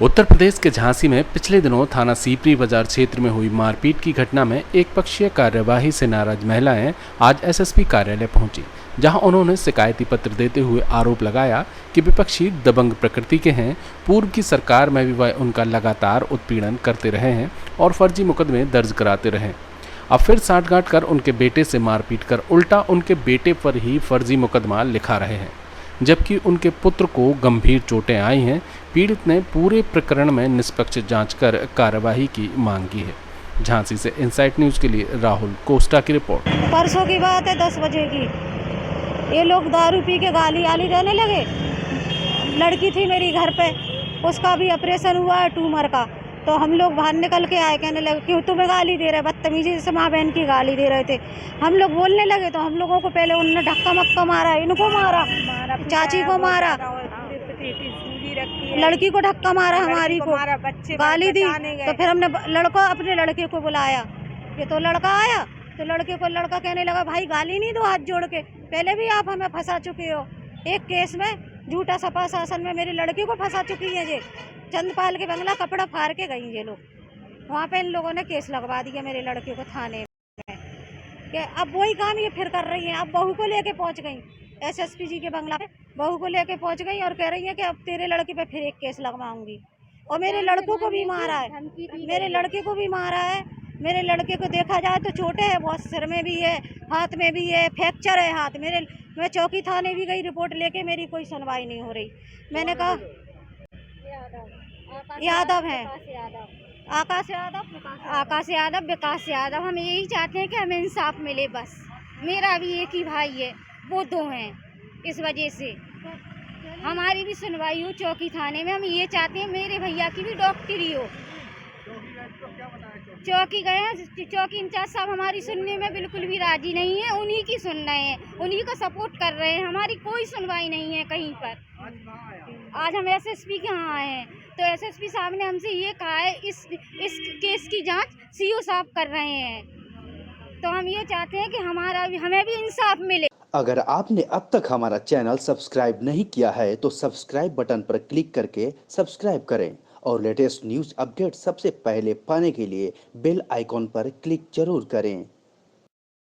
उत्तर प्रदेश के झांसी में पिछले दिनों थाना सीपरी बाजार क्षेत्र में हुई मारपीट की घटना में एक पक्षीय कार्यवाही से नाराज महिलाएं आज एसएसपी कार्यालय पहुंची, जहां उन्होंने शिकायती पत्र देते हुए आरोप लगाया कि विपक्षी दबंग प्रकृति के हैं। पूर्व की सरकार में भी वह उनका लगातार उत्पीड़न करते रहे हैं और फर्जी मुकदमे दर्ज कराते रहे। अब फिर साठगांठ कर उनके बेटे से मारपीट कर उल्टा उनके बेटे पर ही फर्जी मुकदमा लिखा रहे हैं, जबकि उनके पुत्र को गंभीर चोटें आई हैं। पीड़ित ने पूरे प्रकरण में निष्पक्ष जांच कर कार्यवाही की मांग की है। झांसी से इनसाइट न्यूज़ के लिए राहुल कोस्टा की रिपोर्ट। परसों की बात है, 10 बजे की। ये लोग दारू पी के गाली देने लगे। लड़की थी मेरी घर पे, उसका भी ऑपरेशन हुआ है ट्यूमर का। तो हम लोग बाहर निकल के आए, कहने लगे क्यों तुम्हें गाली दे रहे, बदतमीजी से माँ बहन की गाली दे रहे थे। हम लोग बोलने लगे तो हम लोगों को पहले उन्होंने धक्का मक्का मारा, इनको मारा, चाची को मारा, लड़की को धक्का मारा, हमारी को गाली दी। तो फिर हमने अपने लड़के को बुलाया। ये तो लड़का आया तो लड़का कहने लगा भाई गाली नहीं दो, हाथ जोड़ के, पहले भी आप हमें फंसा चुके हो। एक केस में झूठा सपा शासन में मेरी लड़की को फंसा चुकी है। ये चंदपाल के बंगला कपड़ा फाड़ के गई ये लोग, वहाँ पे इन लोगों ने केस लगवा दिया मेरे लड़के को थाने में। कि अब वही काम ये फिर कर रही हैं। अब बहू को लेके पहुँच गई एसएसपी जी के बंगला पे, बहू को लेके पहुँच गई और कह रही है कि अब तेरे लड़के पे फिर एक केस लगवाऊंगी। और मेरे लड़कों को भी मारा है, मेरे लड़के को भी मारा है। मेरे लड़के को देखा जाए तो चोटें है बहुत, सिर में भी है, हाथ में भी है, फ्रैक्चर है हाथ। मैं चौकी थाने भी गई रिपोर्ट लेके, मेरी कोई सुनवाई नहीं हो रही। मैंने कहा यादव है, आकाश यादव, विकास यादव। हम यही चाहते हैं कि हमें इंसाफ मिले बस। मेरा भी एक ही भाई है, वो दो हैं, इस वजह से हमारी भी सुनवाई हो चौकी थाने में। हम ये चाहते हैं मेरे भैया की भी डॉक्टरी हो। चौकी गए हैं, चौकी इंचार्ज साहब हमारी सुनने में बिल्कुल भी राजी नहीं है। उन्हीं की सुन रहे हैं, उन्हीं को सपोर्ट कर रहे हैं, हमारी कोई सुनवाई नहीं है कहीं पर। आज हम एसएसपी के यहाँ आए हैं तो एसएसपी साहब ने हमसे ये कहा है इस केस की जांच सीओ साहब कर रहे हैं। तो हम ये चाहते हैं कि हमें भी इंसाफ मिले। अगर आपने अब तक हमारा चैनल सब्सक्राइब नहीं किया है तो सब्सक्राइब बटन पर क्लिक करके सब्सक्राइब करें और लेटेस्ट न्यूज़ अपडेट सबसे पहले पाने के लिए बेल आइकॉन पर क्लिक जरूर करें।